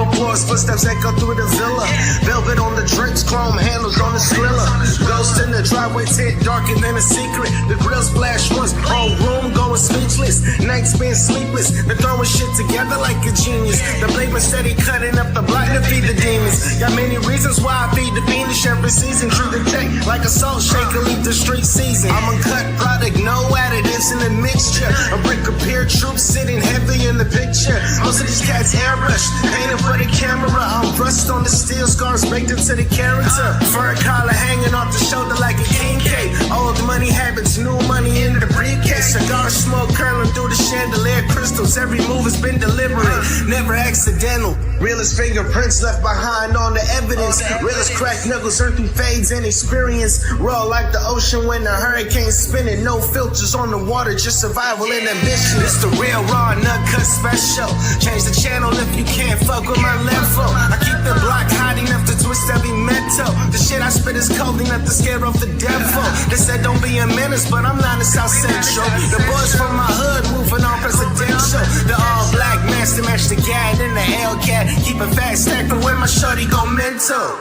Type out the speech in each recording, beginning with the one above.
applause, footsteps echo through the villa. Velvet on the drapes, chrome handles on the Skrilla. Ghost in the driveway, tent darker than a secret. The grill splash once, whole room going speechless. Nights been sleepless, they're throwing shit together like a genius. The blade was steady cutting up the block to feed the demons. Got many reasons why I feed the fiendish every season. Treat the tech like a salt shaker, leave the street season. I'm a cut product, no additives in the mixture. A brick of pure truth sitting heavy in the picture. Most of these cats airbrushed, painted for the camera. I'm brushed on the steel, scars baked into the character. Fur collar hanging off the shoulder like a king cake. Old money habits, new money in the briefcase. Cigar smoke curling through the chandelier crystals. Every move has been deliberate, never accidental. Realest fingerprints left behind on the evidence. Realest cracked knuckles earned through fades and experience. Raw like the ocean when the hurricane's spinning. No filters on the water, just survival and ambition. It's the real raw nut cut special. Change the channel if you can't fuck with my level. I keep the block hot enough to twist every mental. The shit I spit is cold enough to scare off the devil. They said don't be a menace, but I'm not in South Central. The boys from my hood moving on presidential. The all black master match the gad in the Hellcat. Keep a fat stack from where my shorty go mental.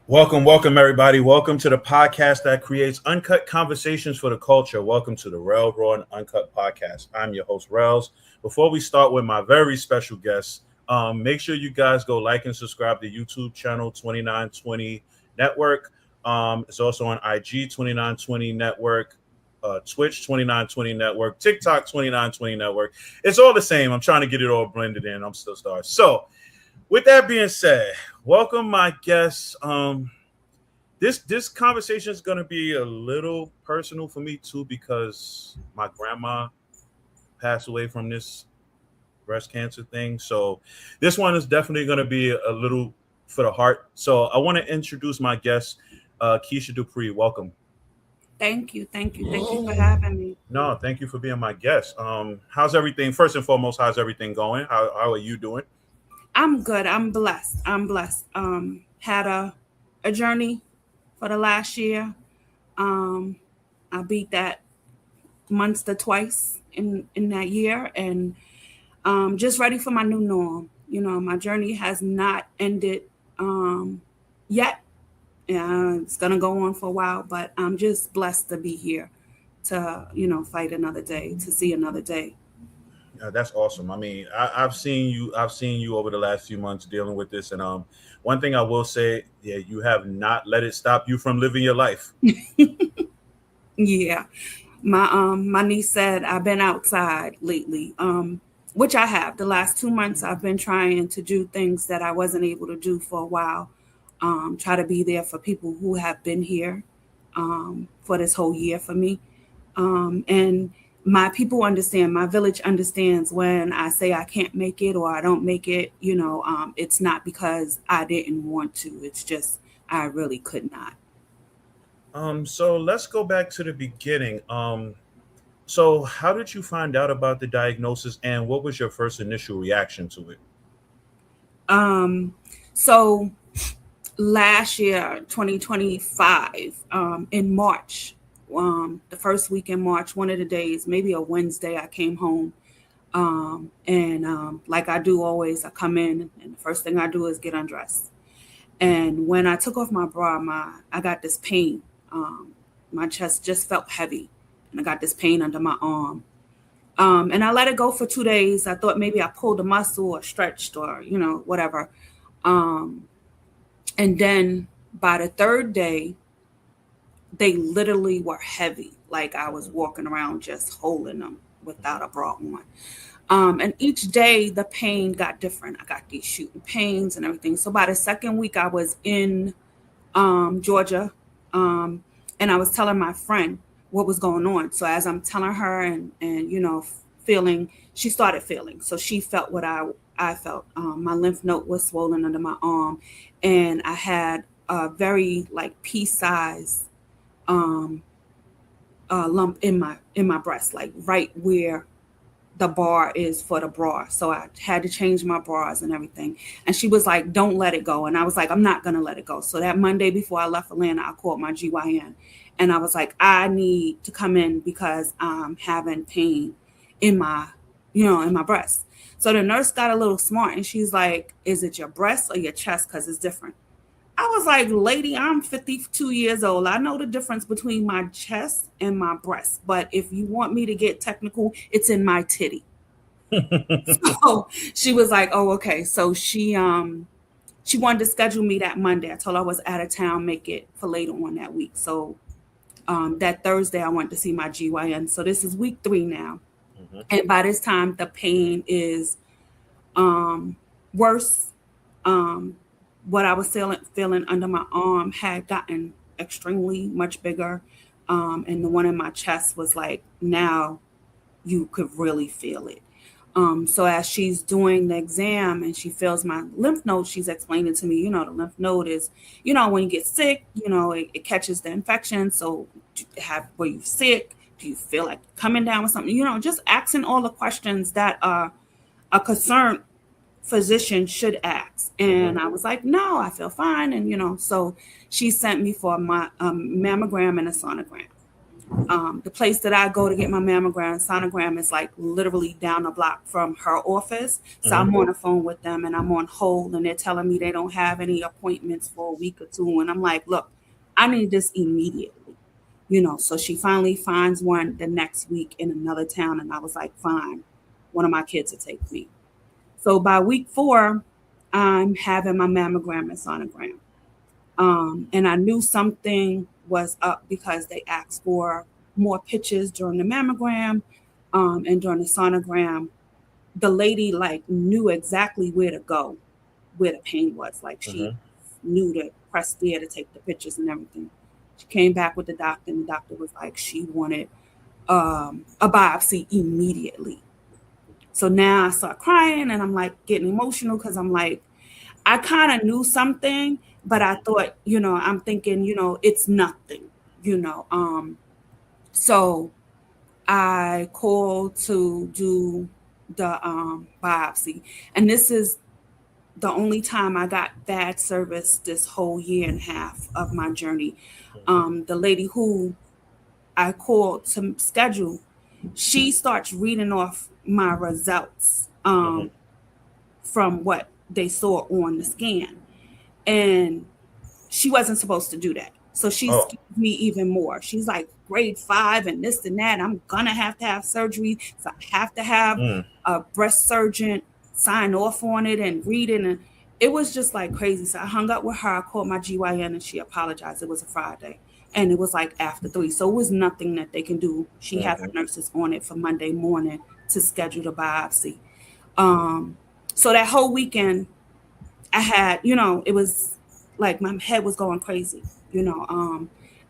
Welcome, everybody. Welcome to the podcast that creates uncut conversations for the culture. Welcome to the Rel Raw and Uncut podcast. I'm your host, Rels. Before we start with my very special guest, make sure you guys go like and subscribe to YouTube channel 2920 Network. It's also on IG 2920 Network, Twitch 2920 Network, TikTok 2920 Network. It's all the same. I'm trying to get it all blended in. I'm still starting. So, with that being said, welcome my guests. This conversation is going to be a little personal for me too, because my grandma passed away from this breast cancer thing. So this one is definitely going to be a little for the heart. So I want to introduce my guest, Kisha DuPree. Welcome. Thank you for having me. No, thank you for being my guest. How's everything? First and foremost, how's everything going? How are you doing? I'm good. I'm blessed. Had a journey for the last year. I beat that monster twice in that year, and just ready for my new norm. You know, my journey has not ended yet. It's gonna go on for a while, but I'm just blessed to be here to, fight another day, to see another day. Yeah, that's awesome. I mean, I've seen you over the last few months dealing with this, and one thing I will say, yeah, you have not let it stop you from living your life. Yeah, my niece said I've been outside lately, which I have. The last 2 months, I've been trying to do things that I wasn't able to do for a while. Try to be there for people who have been here for this whole year for me, and my people understand, my village understands when I say I can't make it or I don't make it, it's not because I didn't want to. It's just I really could not. So let's go back to the beginning. So how did you find out about the diagnosis, and what was your first initial reaction to it? So last year, 2025, in March, the first week in March, one of the days, maybe a Wednesday, I came home, and like I do always, I come in and the first thing I do is get undressed. And when I took off my bra, I got this pain. My chest just felt heavy, and I got this pain under my arm. And I let it go for 2 days. I thought maybe I pulled a muscle or stretched or, whatever. And then by the third day, they literally were heavy. Like I was walking around just holding them without a bra on. And each day the pain got different. I got these shooting pains and everything. So by the second week I was in Georgia, and I was telling my friend what was going on. So as I'm telling her and feeling, she started feeling. So she felt what I felt. My lymph node was swollen under my arm, and I had a very pea-sized lump in my breast, like right where the bar is for the bra. So I had to change my bras and everything. And she was like, don't let it go. And I was like, I'm not going to let it go. So that Monday before I left Atlanta, I called my GYN, and I was like, I need to come in because I'm having pain. in my breast. So the nurse got a little smart and she's like, is it your breast or your chest? Because it's different. I was like, lady, I'm 52 years old. I know the difference between my chest and my breast. But if you want me to get technical, it's in my titty. So she was like, oh, okay. So she wanted to schedule me that Monday. I told her I was out of town, make it for later on that week. So that Thursday I went to see my GYN. So this is week 3 now. Mm-hmm. And by this time the pain is worse. What I was feeling under my arm had gotten extremely much bigger. And the one in my chest was like, now you could really feel it. So as she's doing the exam and she feels my lymph node, she's explaining to me, the lymph node is, when you get sick, it catches the infection. So were you sick? Do you feel like coming down with something? Just asking all the questions that a concerned physician should ask. And I was like, no, I feel fine. And, so she sent me for my mammogram and a sonogram. The place that I go to get my mammogram and sonogram is like literally down the block from her office. So I'm on the phone with them and I'm on hold and they're telling me they don't have any appointments for a week or 2. And I'm like, look, I need this immediately. So she finally finds one the next week in another town. And I was like, fine, one of my kids will take me. So by week 4, I'm having my mammogram and sonogram. And I knew something was up because they asked for more pictures during the mammogram and during the sonogram. The lady knew exactly where to go, where the pain was. She knew to press there to take the pictures and everything. She came back with the doctor and the doctor was like, she wanted a biopsy immediately. So now I start crying and I'm like getting emotional because I'm like, I kind of knew something, but I thought, I'm thinking, it's nothing, So I called to do the biopsy. And this is the only time I got bad service this whole year and a half of my journey. The lady who I called to schedule, she starts reading off my results from what they saw on the scan. And she wasn't supposed to do that. So she scared me even more. She's like, grade 5 and this and that. I'm going to have surgery. So I have to have a breast surgeon sign off on it and read it. And it was just like crazy. So I hung up with her. I called my GYN and she apologized. It was a Friday. And it was like after 3. So it was nothing that they can do. She had her nurses on it for Monday morning to schedule the biopsy. So that whole weekend I had, it was like my head was going crazy.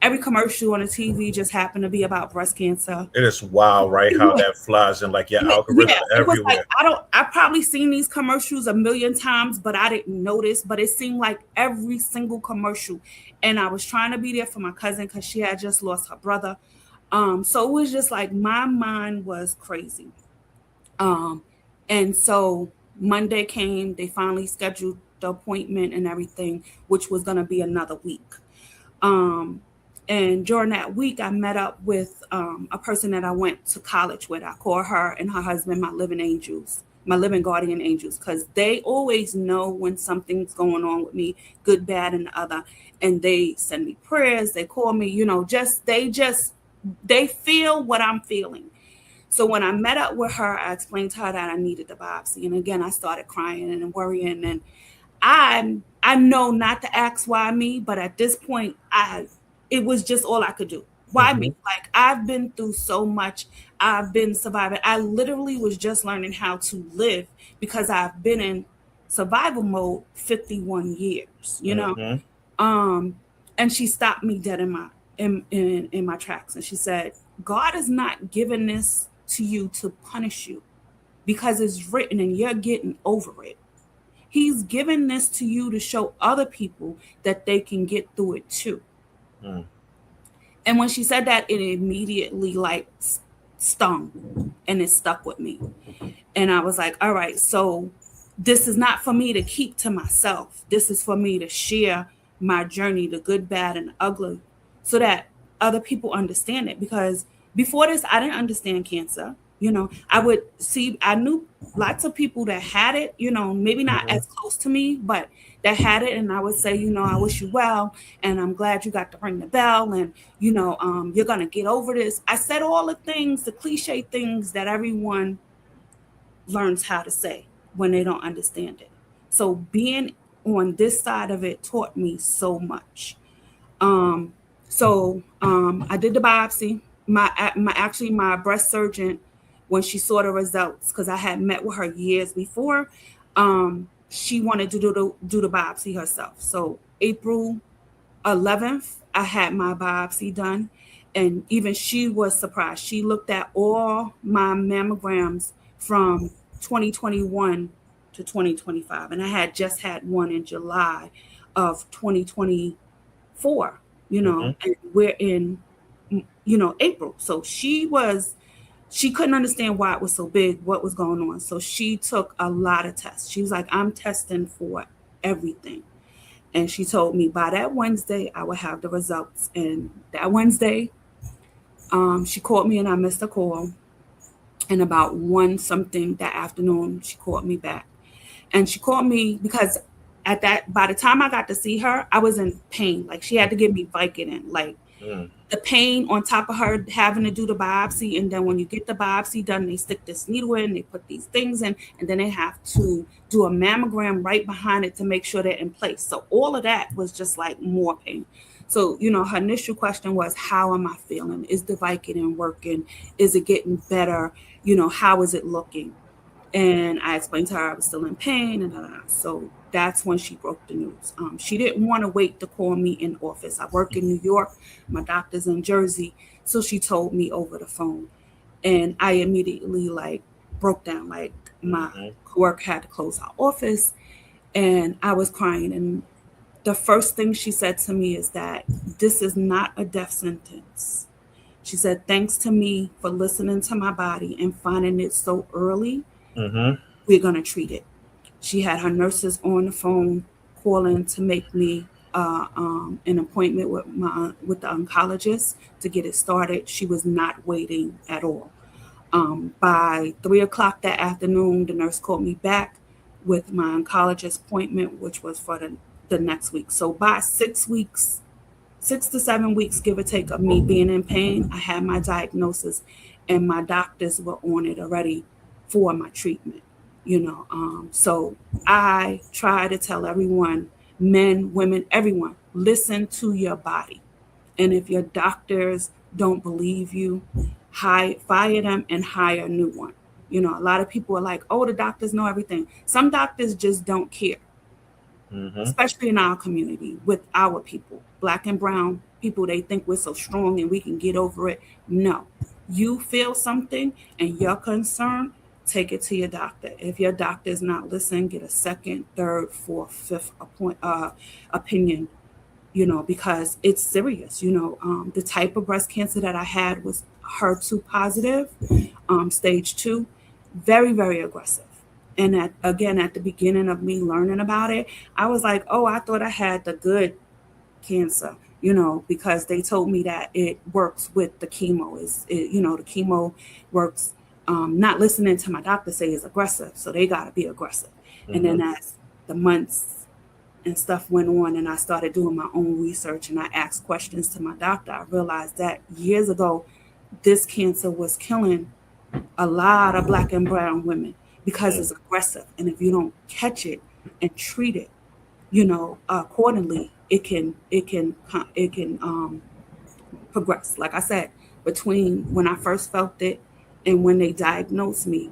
Every commercial on the TV just happened to be about breast cancer. It is wild, right? How that flies in like your algorithm everywhere. Like, I probably seen these commercials a million times, but I didn't notice. But it seemed like every single commercial. And I was trying to be there for my cousin because she had just lost her brother. So it was just like my mind was crazy. And so Monday came, they finally scheduled the appointment and everything, which was going to be another week. And during that week, I met up with a person that I went to college with. I call her and her husband my living angels, my living guardian angels, because they always know when something's going on with me, good, bad, and the other. And they send me prayers. They call me, they feel what I'm feeling. So when I met up with her, I explained to her that I needed the biopsy. And again, I started crying and worrying. And I know not to ask why me, but at this point, it was just all I could do. Why me? Like, I've been through so much. I've been surviving. I literally was just learning how to live because I've been in survival mode 51 years, And she stopped me dead in my tracks. And she said, God is not giving this to you to punish you because it's written and you're getting over it. He's giving this to you to show other people that they can get through it too. And when she said that, it immediately stung and it stuck with me. And I was like, all right, so this is not for me to keep to myself. This is for me to share my journey, the good, bad, and ugly, so that other people understand it. Because before this, I didn't understand cancer. You know, I knew lots of people that had it, you know, maybe not Mhm. as close to me, but that had it. And I would say, you know, I wish you well. And I'm glad you got to ring the bell. And, you know, you're going to get over this. I said all the things, the cliche things that everyone learns how to say when they don't understand it. So being on this side of it taught me so much. Um, I did the biopsy. My breast surgeon, when she saw the results, because I had met with her years before, she wanted to do the biopsy herself. So April 11th, I had my biopsy done, and even she was surprised. She looked at all my mammograms from 2021 to 2025, and I had just had one in July of 2024. You know, Mhm. and we're in, you know, April. So she couldn't understand why it was so big, what was going on. So she took a lot of tests. She was like, I'm testing for everything. And she told me by that Wednesday, I would have the results. And that Wednesday, she called me and I missed a call. And about one something that afternoon, she called me back. And she called me because by the time I got to see her, I was in pain. Like she had to give me Vicodin. Like Mm. the pain on top of her having to do the biopsy, and then when you get the biopsy done, they stick this needle in, they put these things in, and then they have to do a mammogram right behind it to make sure they're in place. So all of that was just like more pain. So, you know, her initial question was, how am I feeling? Is the Vicodin working? Is it getting better? You know, how is it looking? And I explained to her I was still in pain, and so that's when she broke the news. She didn't want to wait to call me in office. I work in New York, my doctor's in Jersey, so she told me over the phone, and I immediately like broke down. Like my Mhm. work had to close our office, and I was crying. And the first thing she said to me is that this is not a death sentence. She said, thanks to me for listening to my body and finding it so early, Mhm. we're going to treat it. She had her nurses on the phone calling to make me an appointment with the oncologist to get it started. She was not waiting at all. By 3 o'clock that afternoon, the nurse called me back with my oncologist appointment, which was for the next week. So by 6 weeks, 6 to 7 weeks, give or take, of me being in pain, I had my diagnosis, and my doctors were on it already for my treatment. You know, so I try to tell everyone, men, women, everyone, listen to your body. And if your doctors don't believe you, fire them and hire a new one. You know, a lot of people are like, oh, the doctors know everything. Some doctors just don't care, Mhm. especially in our community with our people, black and brown people. They think we're so strong and we can get over it. No, you feel something and you're concerned, take it to your doctor. If your doctor is not listening, get a second, third, fourth, fifth opinion, you know, because it's serious. You know, the type of breast cancer that I had was HER2 positive, stage 2, very, very aggressive. And at the beginning of me learning about it, I was like, oh, I thought I had the good cancer, you know, because they told me that it works with the chemo. You know, the chemo works, not listening to my doctor say is aggressive. So they got to be aggressive. And then Mhm. as the months and stuff went on and I started doing my own research and I asked questions to my doctor, I realized that years ago, this cancer was killing a lot of black and brown women because Mm. it's aggressive. And if you don't catch it and treat it, you know, accordingly, it can progress. Like I said, between when I first felt it and when they diagnosed me,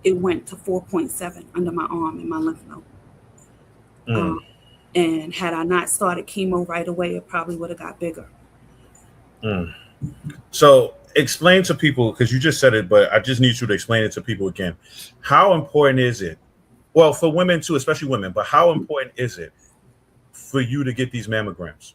it went to 4.7 under my arm and my lymph node. Mm. Um, and had I not started chemo right away, it probably would have got bigger. Mm. So explain to people, because you just said it, but I just need you to explain it to people again. How important is it? Well, for women too, especially women, but how important is it for you to get these mammograms?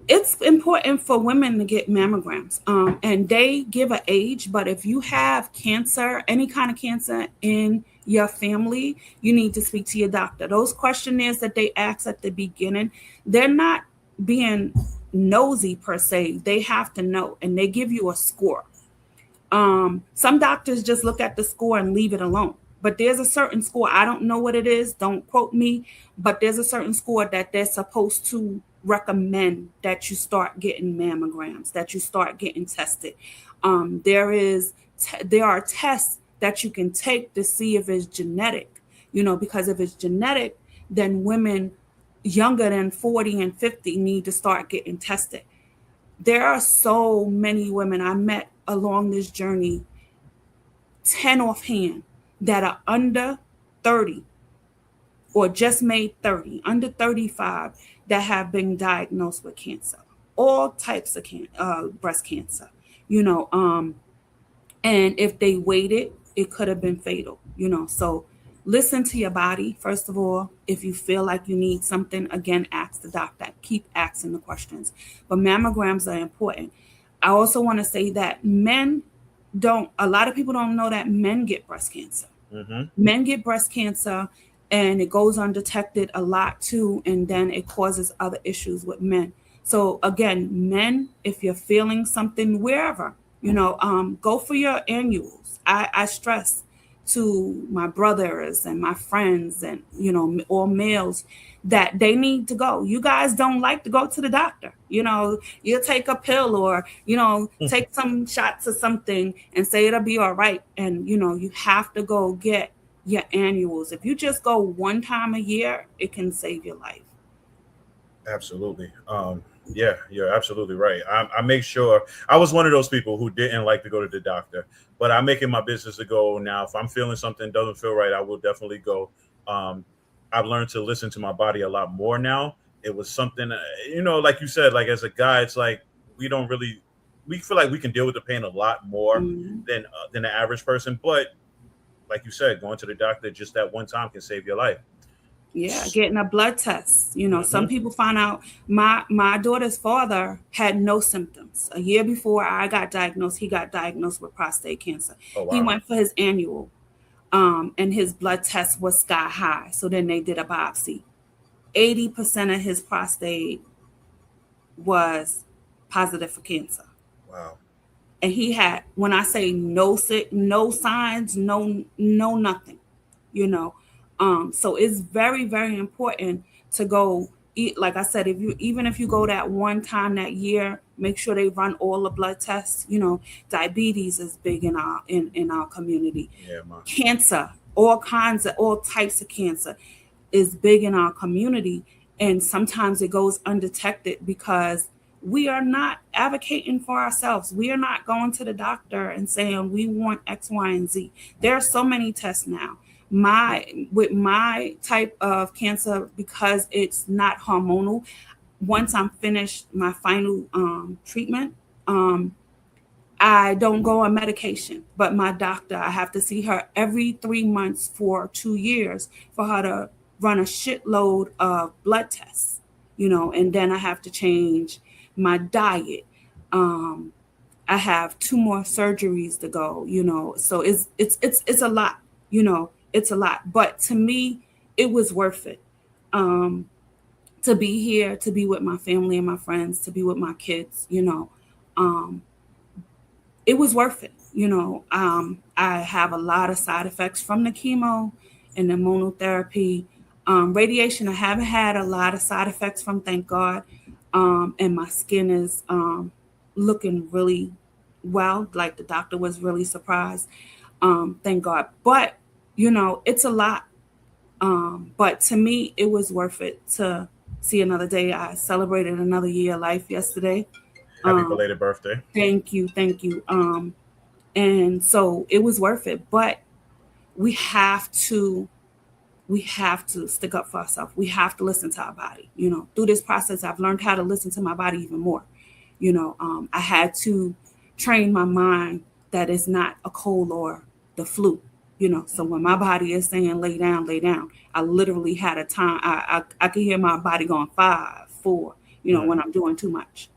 It's important for women to get mammograms, and they give an age, but if you have cancer, any kind of cancer in your family, you need to speak to your doctor. Those questionnaires that they ask at the beginning, they're not being nosy per se. They have to know, and they give you a score. Some doctors just look at the score and leave it alone. But there's a certain score, I don't know what it is, don't quote me, but there's a certain score that they're supposed to recommend that you start getting mammograms, that you start getting tested. There are tests that you can take to see if it's genetic, because if it's genetic, then women younger than 40 and 50 need to start getting tested. There are so many women I met along this journey, 10 offhand, that are under 30 or just made 30, under 35, that have been diagnosed with cancer, all types of breast cancer, and if they waited, it could have been fatal, so listen to your body. First of all, if you feel like you need something, again, ask the doctor, keep asking the questions, but mammograms are important. I also want to say that a lot of people don't know that men get breast cancer. Men get breast cancer and it goes undetected a lot too. And then it causes other issues with men. So again, men, if you're feeling something wherever, go for your annuals. I stress to my brothers and my friends and, all males that they need to go. You guys don't like to go to the doctor. You'll take a pill or, take some shots of something and say it'll be all right. And, you have to go get your annuals. If you just go one time a year, it can save your life. Absolutely. Yeah, you're absolutely right. I make sure. I was one of those people who didn't like to go to the doctor, but I make it my business to go now. If I'm feeling something doesn't feel right, I will definitely go. I've learned to listen to my body a lot more now. It was something, like you said, like as a guy, it's like we feel like we can deal with the pain a lot more than the average person. But like you said, going to the doctor just that one time can save your life. Yeah, getting a blood test. Some people find out. My daughter's father had no symptoms. A year before I got diagnosed, he got diagnosed with prostate cancer. Oh, wow. He went for his annual, and his blood test was sky high. So then they did a biopsy. 80% of his prostate was positive for cancer. Wow. And he had, when I say no signs, no nothing, so it's very, very important to go eat. Like I said, even if you go that one time that year, make sure they run all the blood tests. Diabetes is big in our community. Yeah, cancer, all types of cancer is big in our community. And sometimes it goes undetected because we are not advocating for ourselves. We are not going to the doctor and saying we want X, Y, and Z. There are so many tests now. With my type of cancer, because it's not hormonal, once I'm finished my final treatment, I don't go on medication. But my doctor, I have to see her every 3 months for 2 years for her to run a shitload of blood tests, and then I have to change my diet. I have 2 more surgeries to go, so it's a lot, it's a lot. But to me, it was worth it. To be here, to be with my family and my friends, to be with my kids, it was worth it. I have a lot of side effects from the chemo and the monotherapy. Radiation, I haven't had a lot of side effects from, thank God. And my skin is looking really well. Like the doctor was really surprised. Thank God. But, it's a lot. But to me, it was worth it to see another day. I celebrated another year of life yesterday. Happy belated birthday. Thank you. And so it was worth it. But we have to stick up for ourselves. We have to listen to our body. Through this process, I've learned how to listen to my body even more. I had to train my mind that it's not a cold or the flu. So when my body is saying lay down, I literally had a time. I could hear my body going 5, 4. When I'm doing too much.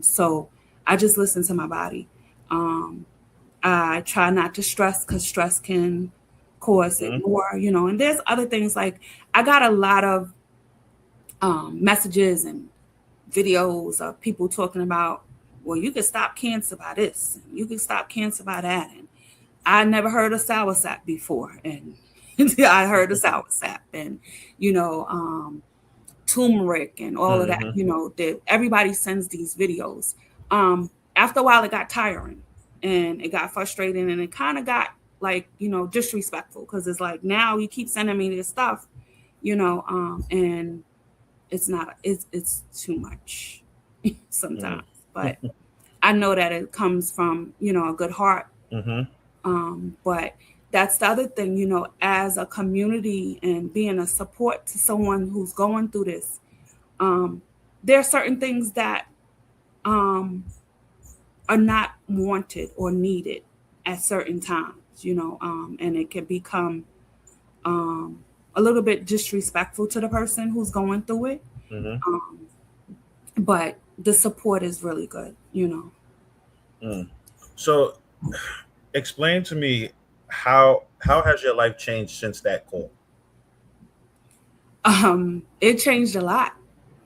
So I just listen to my body. I try not to stress because stress can cause it more, and there's other things. Like I got a lot of messages and videos of people talking about well, you can stop cancer by this, and you can stop cancer by that. And I never heard of soursop before, and I heard of soursop, and turmeric and all of that. That everybody sends these videos. After a while, it got tiring, and it got frustrating, and it kind of got like disrespectful, because it's like, now you keep sending me this stuff, and it's not, it's too much sometimes. But I know that it comes from a good heart. But that's the other thing, as a community and being a support to someone who's going through this, there are certain things that are not wanted or needed at certain times, and it can become a little bit disrespectful to the person who's going through it. But the support is really good, So explain to me, how has your life changed since that call? It changed a lot.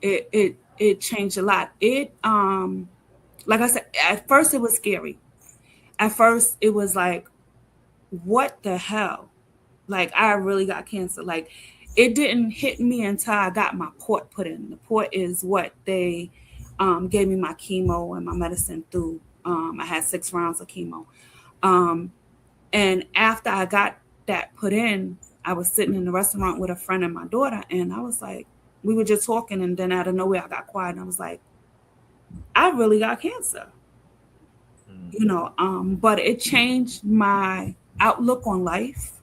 It changed a lot. It like I said, at first it was scary. At first it was like, what the hell? Like, I really got cancer. Like, it didn't hit me until I got my port put in. The port is what they gave me my chemo and my medicine through. I had 6 rounds of chemo. And after I got that put in, I was sitting in the restaurant with a friend and my daughter, and I was like, we were just talking, and then out of nowhere I got quiet, and I was like, I really got cancer. But it changed my outlook on life.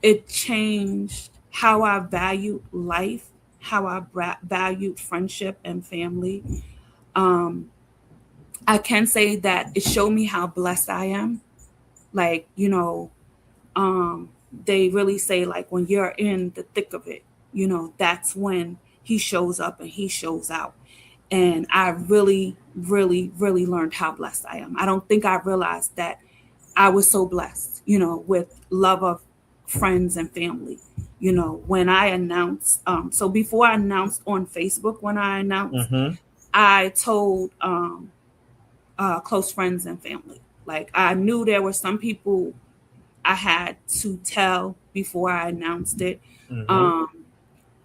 It changed how I valued life, how I valued friendship and family. I can say that it showed me how blessed I am. Like, they really say, like, when you're in the thick of it, that's when he shows up and he shows out. And I really, really, really learned how blessed I am. I don't think I realized that I was so blessed, with love of friends and family. When I announced, so before I announced on Facebook, I told close friends and family. Like, I knew there were some people I had to tell before I announced it.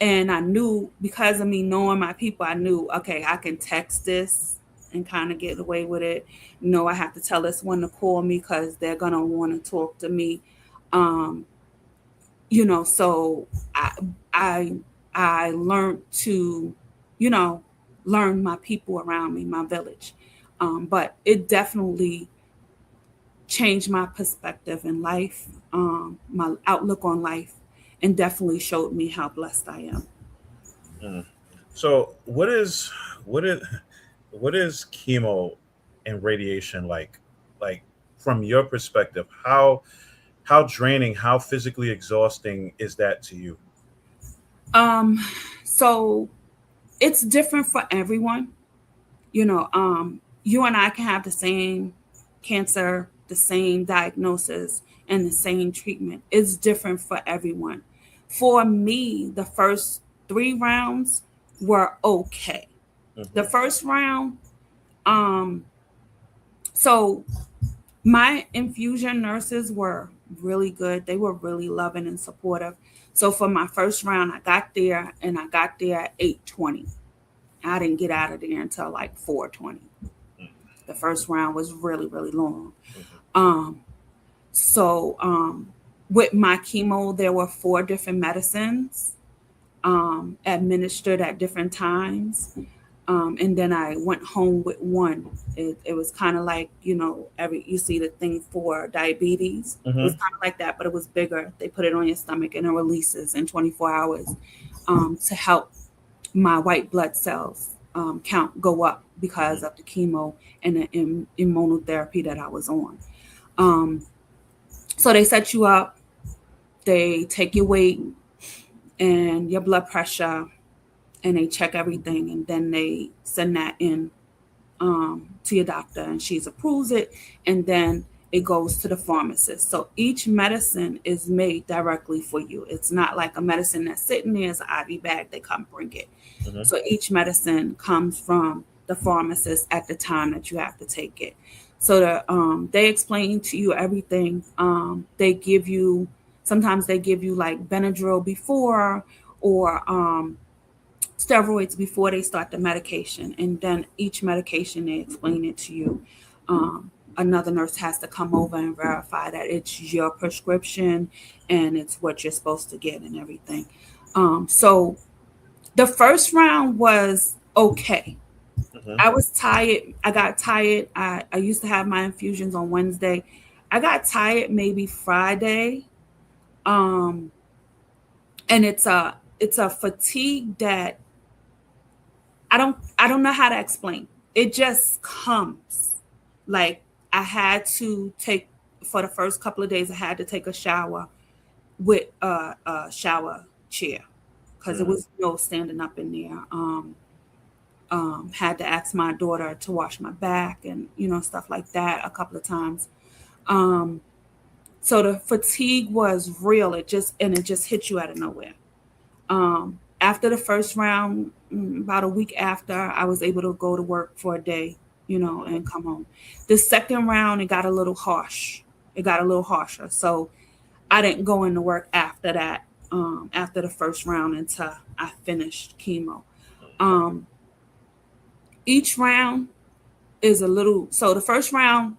And I knew, because of me knowing my people, I knew, okay, I can text this and kind of get away with it. I have to tell this one to call me because they're going to want to talk to me. So I learned to, learn my people around me, my village. But it definitely changed my perspective in life, my outlook on life, and definitely showed me how blessed I am. So what is chemo and radiation like from your perspective? How draining, how physically exhausting is that to you? So it's different for everyone. You and I can have the same cancer, the same diagnosis, and the same treatment. It's different for everyone. For me, the first 3 rounds were okay. The first round, so my infusion nurses were really good. They were really loving and supportive. So for my first round, I got there at 8:20. I didn't get out of there until like 4:20. The first round was really, really long. With my chemo, there were 4 different medicines administered at different times. And then I went home with one. It was kind of like, you see the thing for diabetes. It was kind of like that, but it was bigger. They put it on your stomach and it releases in 24 hours to help my white blood cells count go up because of the chemo and the immunotherapy that I was on. So they set you up, they take your weight and your blood pressure, and they check everything, and then they send that in to your doctor, and she approves it, and then it goes to the pharmacist. So each medicine is made directly for you. It's not like a medicine that's sitting there as an IV bag, they come bring it. So each medicine comes from the pharmacist at the time that you have to take it. So they explain to you everything. Sometimes they give you like Benadryl before, or steroids before they start the medication, and then each medication they explain it to you. Another nurse has to come over and verify that it's your prescription and it's what you're supposed to get and everything. So the first round was okay. I was tired. I got tired. I used to have my infusions on Wednesday. I got tired maybe Friday. And it's a fatigue that I don't know how to explain. It just comes. Like, I had to take, for the first couple of days, I had to take a shower with a shower chair because there was no standing up in there. Had to ask my daughter to wash my back and, stuff like that a couple of times. So the fatigue was real. It just hit you out of nowhere. After the first round, about a week after, I was able to go to work for a day, and come home. The second round, it got a little harsh. It got a little harsher. So I didn't go into work after that, after the first round, until I finished chemo. Each round is a little, so the first round,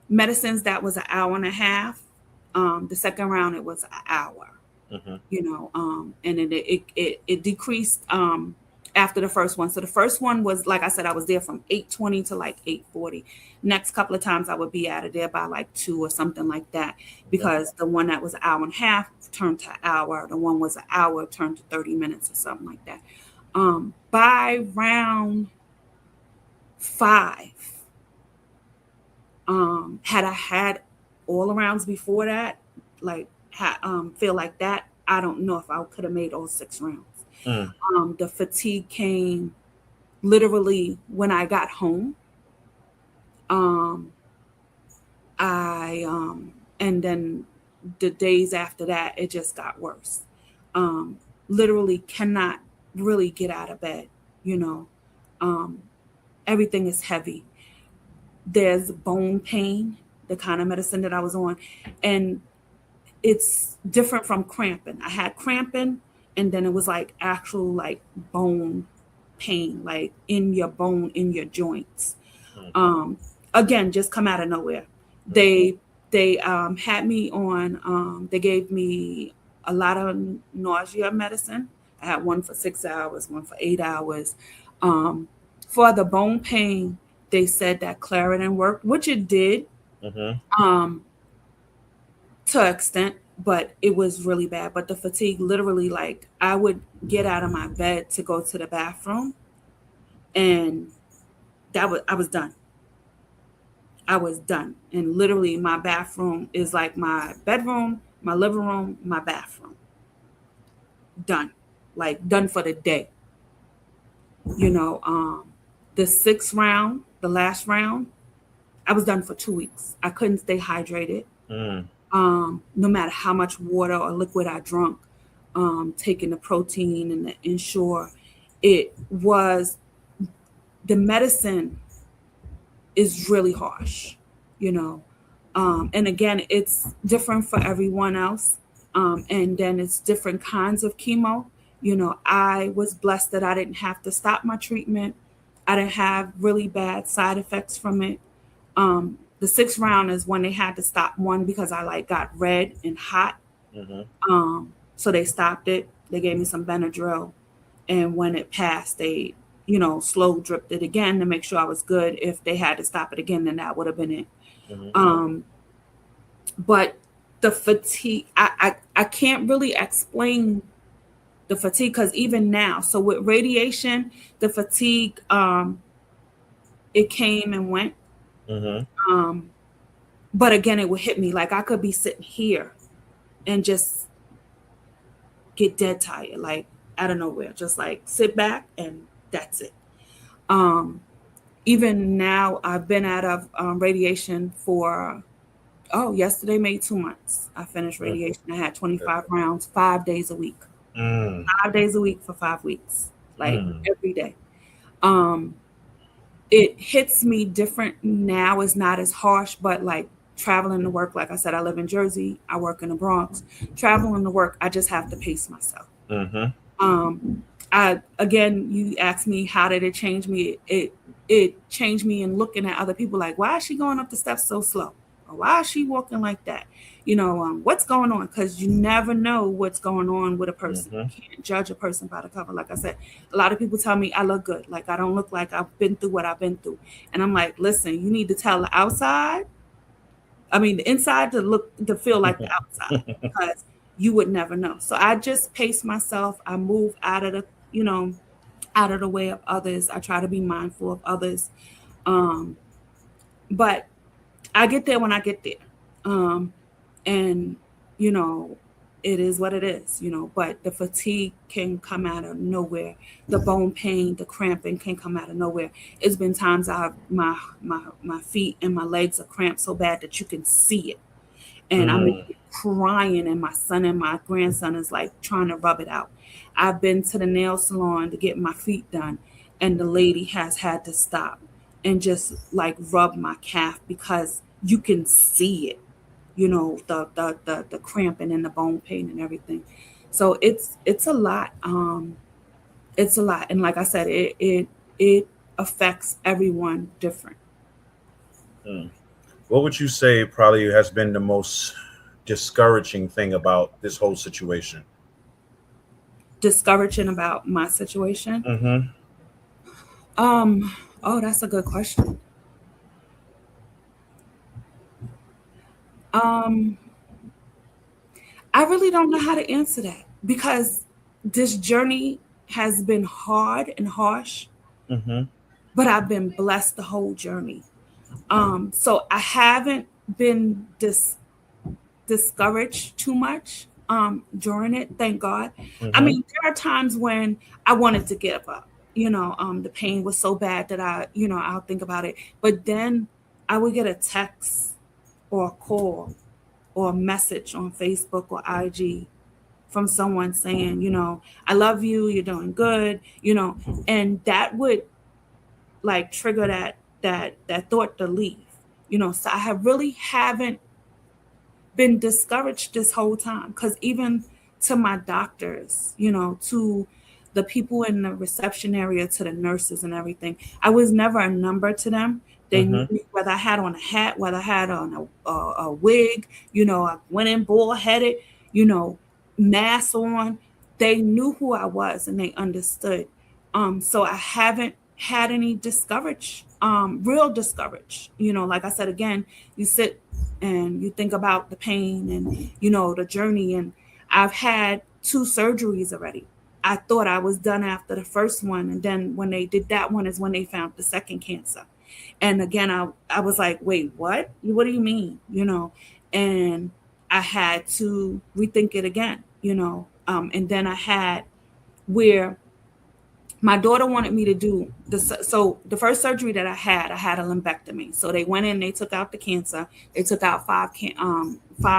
medicines, that was an hour and a half. The second round, it was an hour, and then it decreased after the first one. So the first one was, like I said, I was there from 8:20 to like 8:40. Next couple of times I would be out of there by like 2 or something like that, because the one that was an hour and a half turned to an hour. The one was an hour turned to 30 minutes or something like that. By round 5, had I had all the rounds before that, like feel like that, I don't know if I could have made all 6 rounds. The fatigue came literally when I got home. And then the days after that, it just got worse. Literally cannot really get out of bed. Everything is heavy. There's bone pain, the kind of medicine that I was on, and it's different from cramping. I had cramping, and then it was like actual like bone pain, like in your bone, in your joints. Again, just come out of nowhere. They had me on, they gave me a lot of nausea medicine. I had one for 6 hours, one for 8 hours. For the bone pain, they said that Claritin worked, which it did, to an extent, but it was really bad. But the fatigue, literally, like, I would get out of my bed to go to the bathroom, and I was done. I was done. And literally, my bathroom is like my bedroom, my living room, my bathroom. Done. Like, done for the day. The 6th round, the last round, I was done for 2 weeks. I couldn't stay hydrated. No matter how much water or liquid I drank, taking the protein and the Ensure, it was, the medicine is really harsh, and again, it's different for everyone else. And then it's different kinds of chemo. I was blessed that I didn't have to stop my treatment. I didn't have really bad side effects from it. The 6th round is when they had to stop one because I got red and hot. So they stopped it. They gave me some Benadryl. And when it passed, they, slow dripped it again to make sure I was good. If they had to stop it again, then that would have been it. But the fatigue, I can't really explain the fatigue, because even now, so with radiation, the fatigue, it came and went. But again, it would hit me. Like, I could be sitting here and just get dead tired, like out of nowhere, just like sit back and that's it. Even now, I've been out of radiation for, yesterday made 2 months. I finished radiation. I had 25 rounds, 5 days a week. 5 days a week for 5 weeks, like every day. it hits me different now. It's not as harsh, but like traveling to work, like I said, I live in Jersey, I work in the Bronx. Traveling to work, I just have to pace myself. Again, you asked me how did it change me? It changed me in looking at other people like, why is she going up the steps so slow? Or why is she walking like that? What's going on? Because you never know what's going on with a person. You can't judge a person by the cover. Like I said, a lot of people tell me I look good. Like I don't look like I've been through what I've been through. And I'm like, listen, you need to tell the outside. I mean, the inside to feel like the outside, because you would never know. So I just pace myself. I move out of the way of others. I try to be mindful of others. But I get there when I get there. And, it is what it is, but the fatigue can come out of nowhere. The bone pain, the cramping can come out of nowhere. It's been times my feet and my legs are cramped so bad that you can see it. And I'm crying, and my son and my grandson is like trying to rub it out. I've been to the nail salon to get my feet done, and the lady has had to stop and just like rub my calf because you can see it. The cramping and the bone pain and everything. So it's a lot. It's a lot. And like I said, it affects everyone different. What would you say probably has been the most discouraging thing about this whole situation? Discouraging about my situation? Oh, that's a good question. I really don't know how to answer that, because this journey has been hard and harsh, but I've been blessed the whole journey. So I haven't been discouraged too much during it, thank God. I mean, there are times when I wanted to give up. The pain was so bad that I'll think about it. But then I would get a text or a call or a message on Facebook or IG from someone saying, I love you, you're doing good, and that would like trigger that thought to leave. So I haven't been discouraged this whole time, because even to my doctors, to the people in the reception area, to the nurses and everything, I was never a number to them. They knew me, whether I had on a hat, whether I had on a wig, I went in bald headed, mask on. They knew who I was and they understood. So I haven't had any real discouraged. Like I said, again, you sit and you think about the pain and, the journey. And I've had 2 surgeries already. I thought I was done after the first one. And then when they did that one is when they found the second cancer. And again, I was like, wait, what? What do you mean? And I had to rethink it again, and then I had where my daughter wanted me to do so the first surgery that I had a lumpectomy. So they went in, they took out the cancer. They took out 5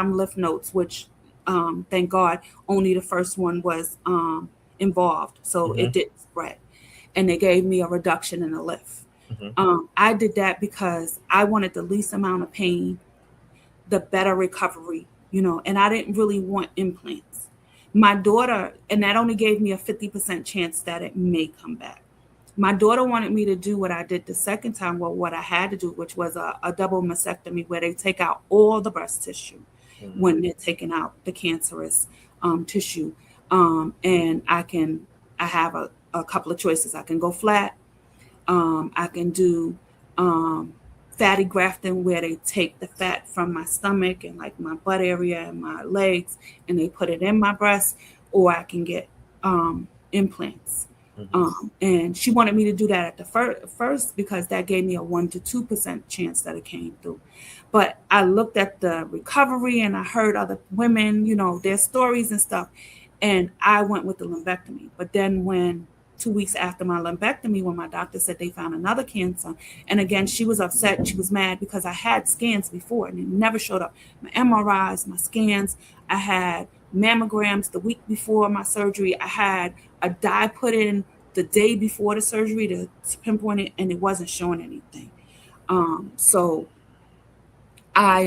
lymph nodes, which thank God only the first one was involved. So it didn't spread. And they gave me a reduction in the lymph. I did that because I wanted the least amount of pain, the better recovery, and I didn't really want implants. My daughter, and that only gave me a 50% chance that it may come back. My daughter wanted me to do what I did the second time, what I had to do, which was a double mastectomy, where they take out all the breast tissue when they're taking out the cancerous tissue. And I have a couple of choices. I can go flat. I can do fatty grafting, where they take the fat from my stomach and like my butt area and my legs, and they put it in my breast, or I can get implants. And she wanted me to do that at the first because that gave me a 1 to 2% chance that it came through. But I looked at the recovery and I heard other women, their stories and stuff, and I went with the lumpectomy. But then 2 weeks after my lumpectomy, when my doctor said they found another cancer. And again, she was upset. She was mad because I had scans before and it never showed up. My MRIs, my scans, I had mammograms the week before my surgery. I had a dye put in the day before the surgery to pinpoint it, and it wasn't showing anything. So I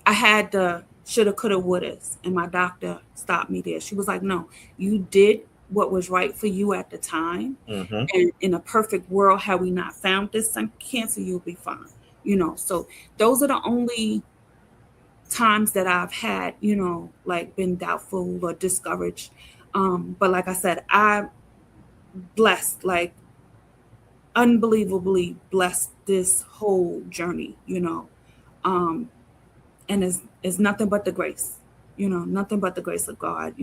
had the shoulda, coulda, wouldas, and my doctor stopped me there. She was like, "No, you did what was right for you at the time, Mm-hmm. and in a perfect world, had we not found this cancer, you'll be fine." So those are the only times that I've had, like been doubtful or discouraged. But like I said, I'm blessed, like unbelievably blessed this whole journey, and it's nothing but the grace, nothing but the grace of God,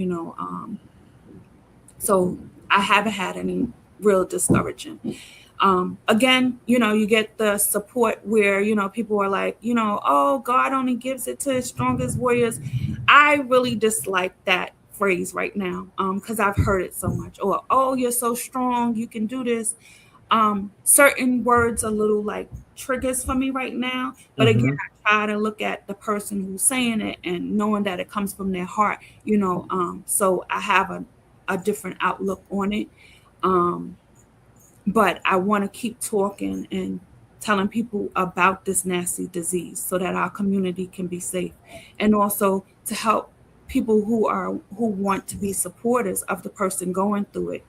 so I haven't had any real discouraging. Again, you get the support where, people are like, oh, God only gives it to his strongest warriors. I really dislike that phrase right now, because I've heard it so much. Or, oh, you're so strong, you can do this. Certain words are a little like triggers for me right now. But Mm-hmm. again, I try to look at the person who's saying it and knowing that it comes from their heart, so I have a different outlook on it. But I want to keep talking and telling people about this nasty disease so that our community can be safe, and also to help people who want to be supporters of the person going through it,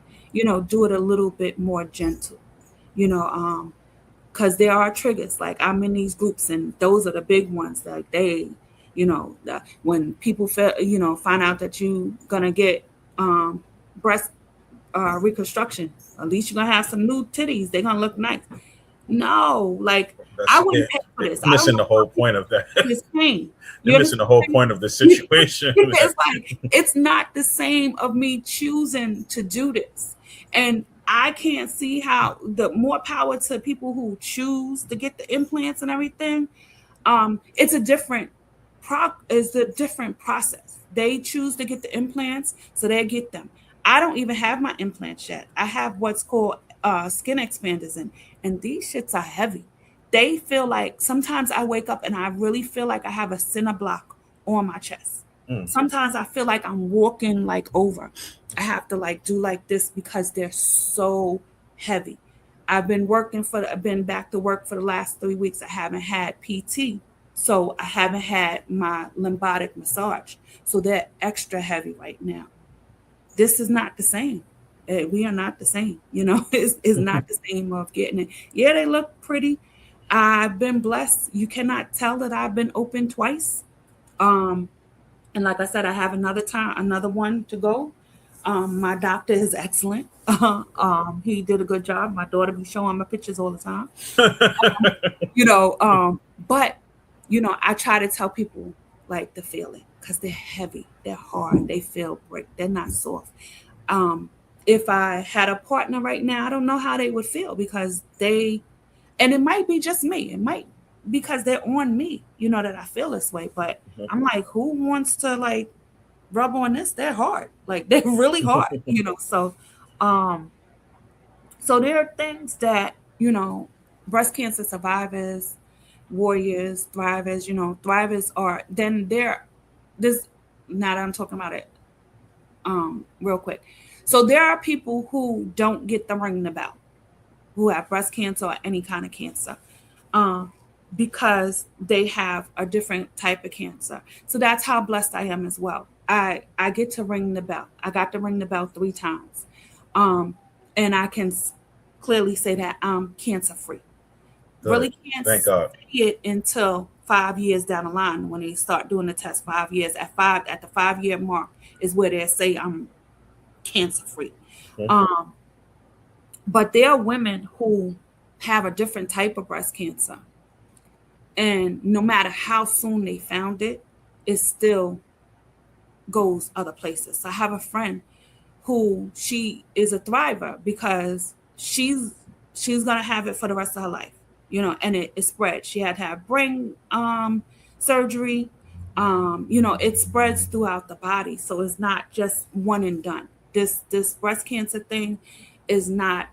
do it a little bit more gentle, because there are triggers. Like, I'm in these groups, and those are the big ones. Like, they, when people find out that you're gonna get breast reconstruction, at least you're gonna have some new titties. They're gonna look nice. No, like, I wouldn't pay for this. Missing the whole point of that. This pain. You're missing the whole point of the situation. It's like, it's not the same of me choosing to do this. And I can't see how the more power to people who choose to get the implants and everything. It's a different process. They choose to get the implants, so they get them. I don't even have my implants yet. I have what's called skin expanders in, and these shits are heavy. They feel like, sometimes I wake up and I really feel like I have a cinder block on my chest. Sometimes I feel like I'm walking like over. I have to like do like this because they're so heavy. I've been back to work for the last 3 weeks. I haven't had PT. So I haven't had my lymphatic massage. So they're extra heavy right now. This is not the same. We are not the same. It's not the same of getting it. Yeah, they look pretty. I've been blessed. You cannot tell that I've been open twice. And like I said, I have another one to go. My doctor is excellent. He did a good job. My daughter be showing my pictures all the time. But I try to tell people like the feeling, because they're heavy, they're hard, they feel break, they're not soft. If I had a partner right now, I don't know how they would feel, because and it might be just me. It might because they're on me, that I feel this way. But I'm like, who wants to like rub on this? They're hard. Like, they're really hard, So, so there are things that, breast cancer survivors, warriors, thrivers, thrivers are, then now that I'm talking about it, real quick. So there are people who don't get the ring the bell, who have breast cancer or any kind of cancer, because they have a different type of cancer. So that's how blessed I am as well. I get to ring the bell. I got to ring the bell 3 times. And I can clearly say that I'm cancer free. Really can't see it until 5 years down the line, when they start doing the test. 5 years at the 5-year mark is where they say I'm cancer free. But there are women who have a different type of breast cancer, and no matter how soon they found it, it still goes other places. So I have a friend who, she is a thriver because she's gonna have it for the rest of her life, and it spread. She had to have brain surgery. It spreads throughout the body, so it's not just one and done. This breast cancer thing is not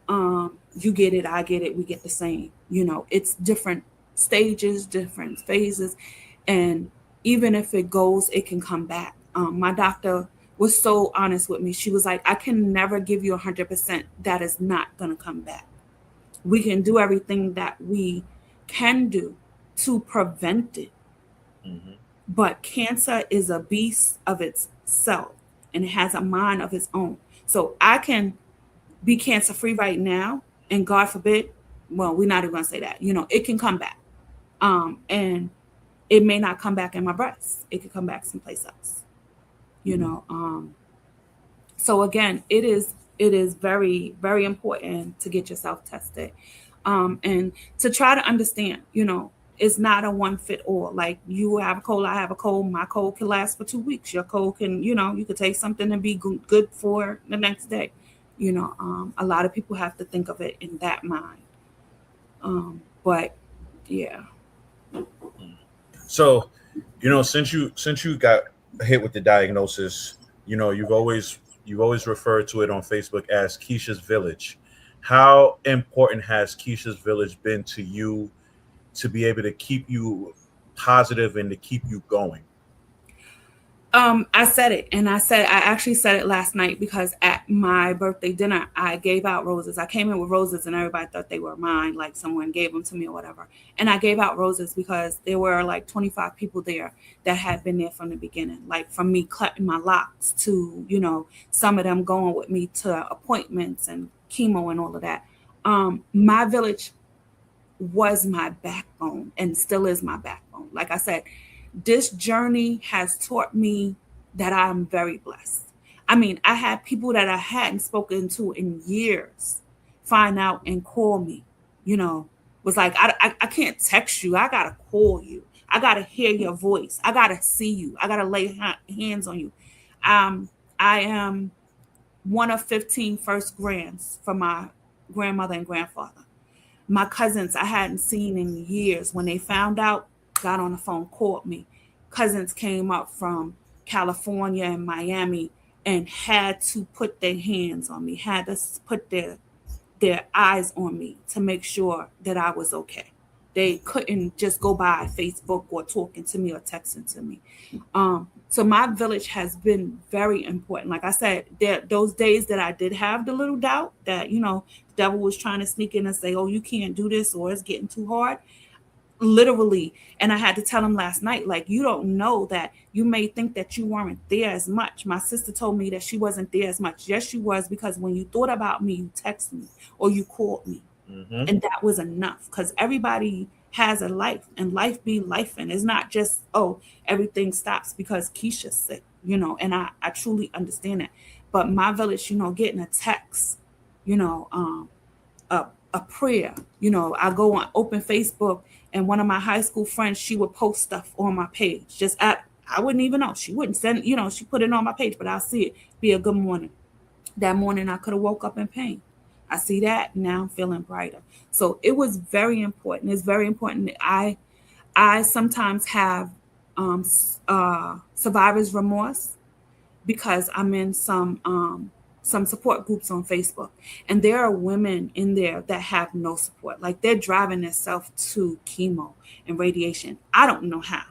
you get it, I get it, we get the same. It's different stages, different phases, and even if it goes, it can come back. My doctor was so honest with me. She was like, I can never give you 100%. That is not going to come back. We can do everything that we can do to prevent it. Mm-hmm. But cancer is a beast of itself, and it has a mind of its own. So I can be cancer free right now, and God forbid, well, we're not even going to say that, it can come back. And it may not come back in my breast. It could come back someplace else, So again, it is very, very important to get yourself tested, and to try to understand, it's not a one fit all. Like, you have a cold, I have a cold. My cold can last for 2 weeks. Your cold can, you could take something and be good for the next day. A lot of people have to think of it in that mind. But yeah. So, since you got hit with the diagnosis, you've always referred to it on Facebook as Kisha's Village. How important has Kisha's Village been to you to be able to keep you positive and to keep you going? I said it, and I actually said it last night, because at my birthday dinner, I gave out roses. I came in with roses, and everybody thought they were mine, like someone gave them to me or whatever. And I gave out roses because there were like 25 people there that had been there from the beginning, like from me cutting my locks to, some of them going with me to appointments and chemo and all of that. My village was my backbone and still is my backbone. Like I said, this journey has taught me that I'm very blessed. I mean, I had people that I hadn't spoken to in years find out and call me, was like, I can't text you. I got to call you. I got to hear your voice. I got to see you. I got to lay hands on you. I am one of 15 first grands for my grandmother and grandfather. My cousins I hadn't seen in years, when they found out, got on the phone, called me. Cousins came up from California and Miami and had to put their hands on me, had to put their eyes on me to make sure that I was okay. They couldn't just go by Facebook or talking to me or texting to me. So my village has been very important. Like I said, those days that I did have the little doubt that, the devil was trying to sneak in and say, oh, you can't do this, or it's getting too hard. Literally. And I had to tell him last night, like, you don't know that you may think that you weren't there as much. My sister told me that she wasn't there as much. Yes, she was, because when you thought about me, you texted me or you called me. Mm-hmm. And that was enough, because everybody has a life, and life be life. And it's not just, oh, everything stops because Kisha's sick, and I truly understand that. But my village, getting a text, a prayer, I go on open Facebook, and one of my high school friends, she would post stuff on my page. I wouldn't even know. She wouldn't send, she put it on my page, but I'll see it. Be a good morning. That morning, I could have woke up in pain. I see that. Now I'm feeling brighter. So it was very important. It's very important. I sometimes have survivor's remorse, because I'm in some support groups on Facebook, and there are women in there that have no support. Like, they're driving themselves to chemo and radiation. I don't know how.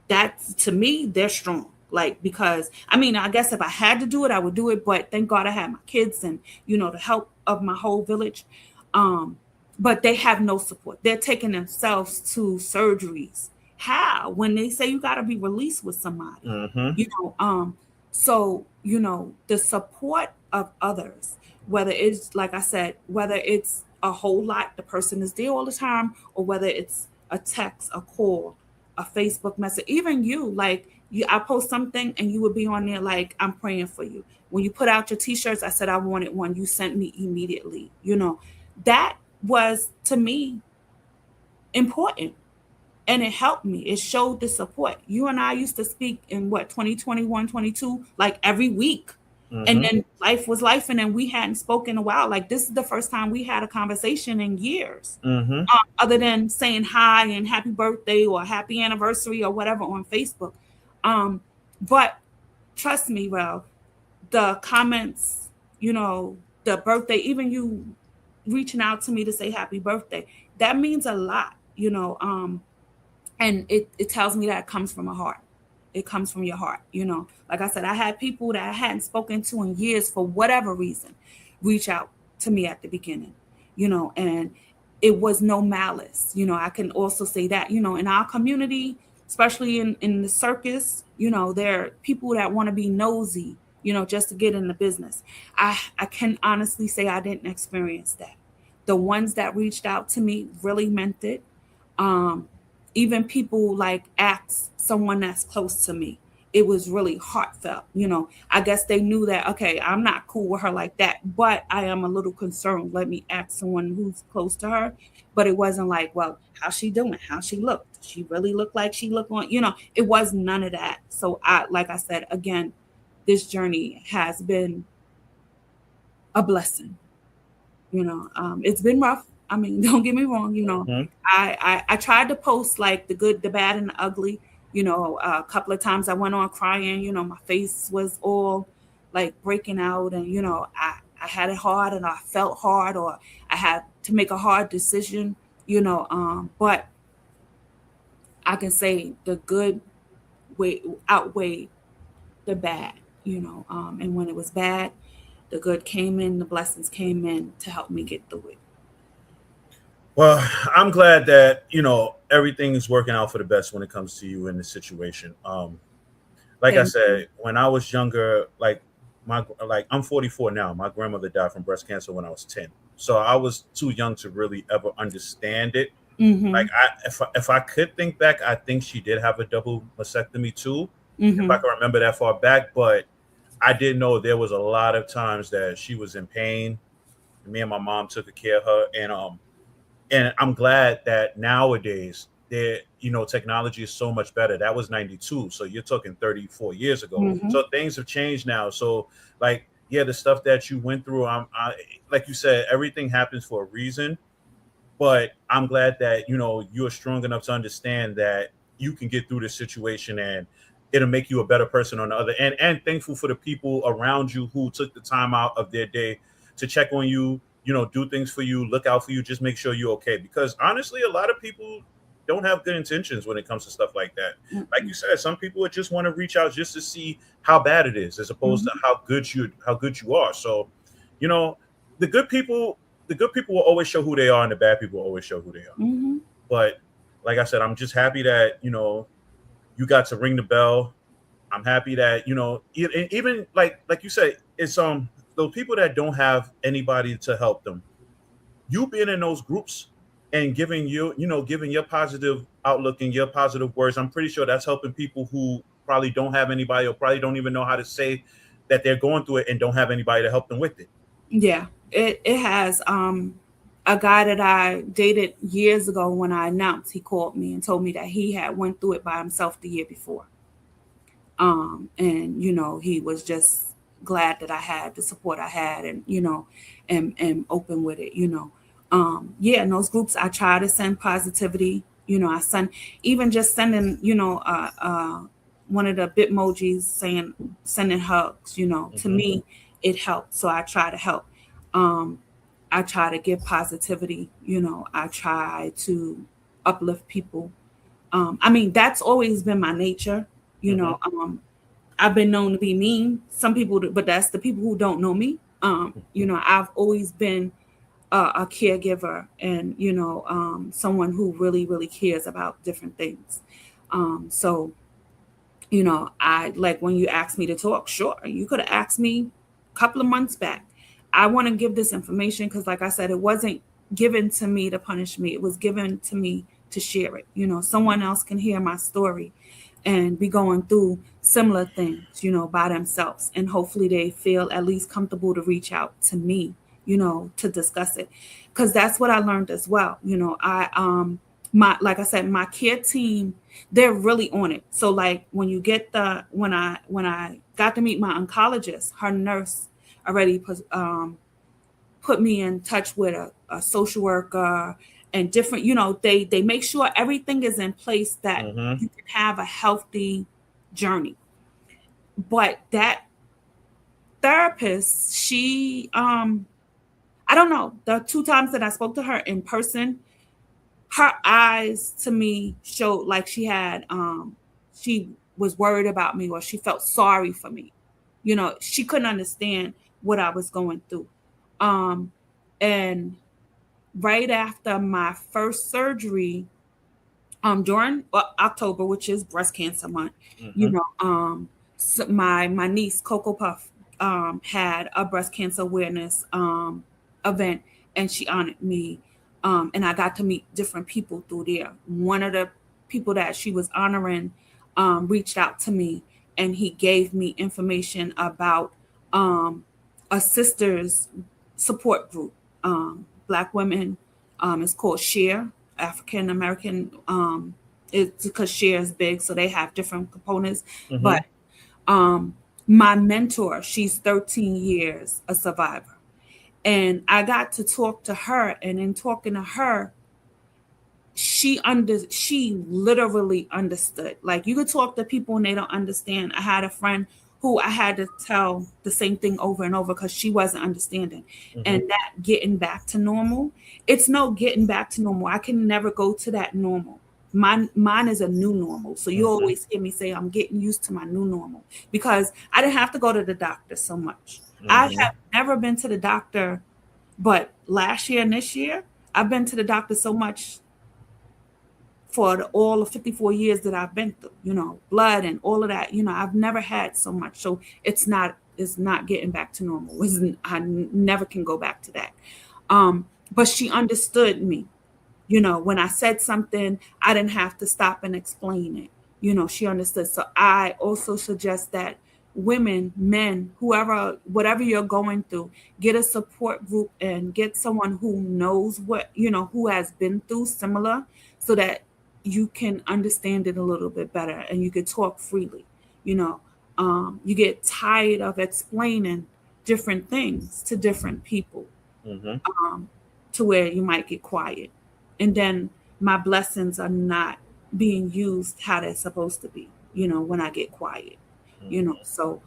That, to me, they're strong. Like, because I guess if I had to do it, I would do it. But thank God I had my kids and, the help of my whole village. But they have no support. They're taking themselves to surgeries. How? When they say you got to be released with somebody, mm-hmm. So, the support of others, whether it's, like I said, whether it's a whole lot, the person is there all the time, or whether it's a text, a call, a Facebook message, even you, like, I post something and you would be on there like, I'm praying for you. When you put out your t-shirts, I said I wanted one. You sent me immediately. That was, to me, important. And it helped me. It showed the support. You and I used to speak in 2021, 22, like every week. Mm-hmm. And then life was life. And then we hadn't spoken in a while. Like, this is the first time we had a conversation in years. Mm-hmm. Other than saying hi and happy birthday or happy anniversary or whatever on Facebook. But trust me, well, the comments, the birthday, even you reaching out to me to say happy birthday, that means a lot, and it tells me that it comes from a heart, It comes from your heart. Like I said, I had people that I hadn't spoken to in years for whatever reason reach out to me at the beginning, and it was no malice. I can also say that, in our community, especially in the circus, there are people that want to be nosy, just to get in the business. I can honestly say I didn't experience that. The ones that reached out to me really meant it. Um, Even people like asked someone that's close to me. It was really heartfelt. I guess they knew that, okay, I'm not cool with her like that, but I am a little concerned. Let me ask someone who's close to her. But it wasn't like, well, how's she doing? How she looked? Does she really look like she looked on? It was none of that. So like I said, again, this journey has been a blessing. It's been rough. I mean, don't get me wrong. Mhm. I tried to post like the good, the bad, and the ugly. A couple of times I went on crying. My face was all like breaking out, and I had it hard, and I felt hard, or I had to make a hard decision. But I can say the good outweighed the bad. And when it was bad, the good came in, the blessings came in to help me get through it. Well, I'm glad that everything is working out for the best when it comes to you in this situation. Like I Thank you. said, when I was younger, I'm 44 now. My grandmother died from breast cancer when I was 10, so I was too young to really ever understand it. Mm-hmm. If I could think back, I think she did have a double mastectomy too, if I Mm-hmm. can remember that far back. But I didn't know there was a lot of times that she was in pain. Me and my mom took care of her, and I'm glad that nowadays technology is so much better. That was 92, so you're talking 34 years ago. Mm-hmm. So things have changed now. So like, yeah, the stuff that you went through, like you said, everything happens for a reason. But I'm glad that you're strong enough to understand that you can get through this situation, and it'll make you a better person on the other end. And thankful for the people around you who took the time out of their day to check on you, do things for you, look out for you, just make sure you're okay. Because honestly, a lot of people don't have good intentions when it comes to stuff like that. Like you said, some people would just want to reach out just to see how bad it is, as opposed to Mm-hmm. how good you are. So, you know, the good people will always show who they are, and the bad people will always show who they are. Mm-hmm. But like I said, I'm just happy that you got to ring the bell. I'm happy that even like you said, it's those people that don't have anybody to help them. You being in those groups and giving your positive outlook and your positive words, I'm pretty sure that's helping people who probably don't have anybody, or probably don't even know how to say that they're going through it and don't have anybody to help them with it. Yeah, it has. A guy that I dated years ago, when I announced, he called me and told me that he had went through it by himself the year before. And he was just glad that I had the support I had, and and open with it. Yeah, in those groups I try to send positivity. I send, even just sending, one of the bitmojis saying, sending hugs. To Hmm. me, it helped, so I try to help. um I try to give positivity. I try to uplift people. I mean, that's always been my nature. you Hmm. know um I've been known to be mean. Some people, but that's the people who don't know me. I've always been a caregiver, and someone who really, really cares about different things. So I, like, when you asked me to talk, sure, you could have asked me a couple of months back. I want to give this information because, like I said, it wasn't given to me to punish me. It was given to me to share it. Someone else can hear my story and be going through similar things, by themselves. And hopefully they feel at least comfortable to reach out to me, to discuss it. Because that's what I learned as well. Like I said, my care team, they're really on it. So like, when I got to meet my oncologist, her nurse already put me in touch with a social worker, and different, they make sure everything is in place that Hmm. you can have a healthy journey. But that therapist, she I don't know, the two times that I spoke to her in person, her eyes to me showed like she was worried about me or she felt sorry for me. She couldn't understand what I was going through. And right after my first surgery, during October, which is breast cancer month, so my niece Coco Puff had a breast cancer awareness event, and she honored me, and I got to meet different people through there. One of the people that she was honoring reached out to me, and he gave me information about a sister's support group, Black women. It's called Share. African American, it's because Share is big, so they have different components. But my mentor, she's 13 years a survivor, and I got to talk to her, and in talking to her, she literally understood. Like, you could talk to people and they don't understand. I had a friend who I had to tell the same thing over and over because she wasn't understanding. And that getting back to normal, it's no getting back to normal. I can never go to that normal. Mine is a new normal. So you always hear me say I'm getting used to my new normal because I didn't have to go to the doctor so much. I have never been to the doctor, but last year and this year, I've been to the doctor so much for all of 54 years that I've been through, blood and all of that, I've never had so much. So it's not getting back to normal. I never can go back to that. But she understood me. When I said something, I didn't have to stop and explain it. She understood. So I also suggest that women, men, whoever, whatever you're going through, get a support group and get someone who knows who has been through similar, so that you can understand it a little bit better and you can talk freely. You get tired of explaining different things to different people, to where you might get quiet. And then my blessings are not being used how they're supposed to be, when I get quiet, So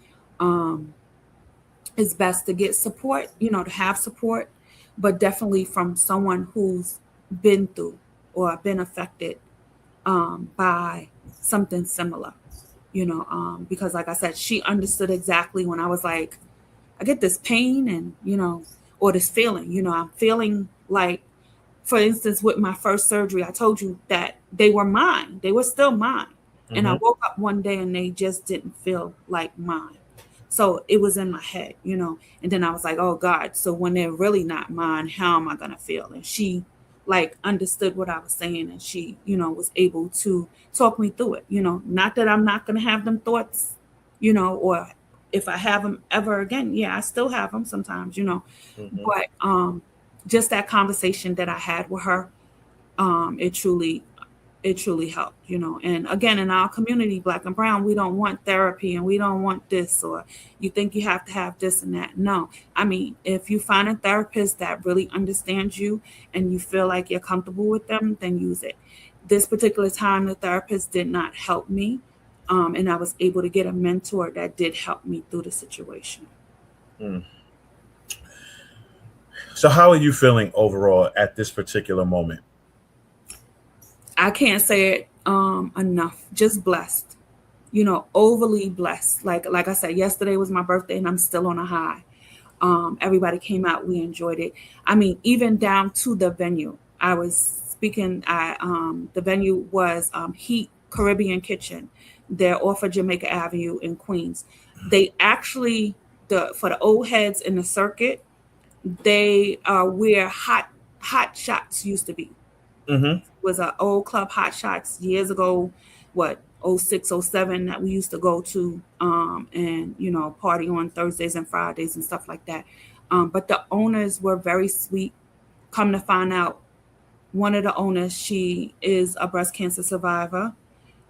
it's best to get support, to have support, but definitely from someone who's been through or been affected by something similar, because like I said, she understood exactly when I was like, I get this pain and, or this feeling, I'm feeling like, for instance, with my first surgery, I told you that they were mine. They were still mine. And I woke up one day and they just didn't feel like mine. So it was in my head, and then I was like, oh God, so when they're really not mine, how am I going to feel? And she understood what I was saying, and she, was able to talk me through it, not that I'm not going to have them thoughts, or if I have them ever again, yeah, I still have them sometimes, but just that conversation that I had with her, it truly helped, and again, in our community, Black and brown, we don't want therapy and we don't want this, or you think you have to have this and that. No, I mean, if you find a therapist that really understands you and you feel like you're comfortable with them, then use it. This particular time, the therapist did not help me. And I was able to get a mentor that did help me through the situation. So how are you feeling overall at this particular moment? I can't say it enough. Just blessed, overly blessed. Like I said, yesterday was my birthday and I'm still on a high. Everybody came out. We enjoyed it. I mean, even down to the venue. I was speaking. The venue was Heat Caribbean Kitchen. They're off of Jamaica Avenue in Queens. They actually, for the old heads in the circuit, they where hot shots used to be. It was an old club, Hot Shots, years ago, 06, 07, that we used to go to and, party on Thursdays and Fridays and stuff like that. But the owners were very sweet. Come to find out, one of the owners, she is a breast cancer survivor.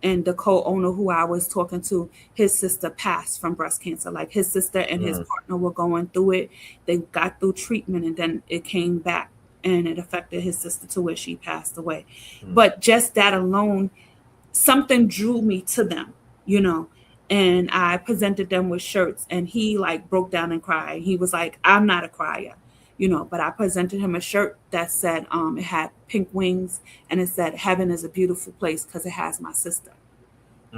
And the co-owner who I was talking to, his sister passed from breast cancer. Like, his sister and his partner were going through it. They got through treatment and then it came back. And it affected his sister to where she passed away. But just that alone, something drew me to them, and I presented them with shirts, and he broke down and cried. He was like, I'm not a crier, but I presented him a shirt that said, it had pink wings and it said, heaven is a beautiful place because it has my sister.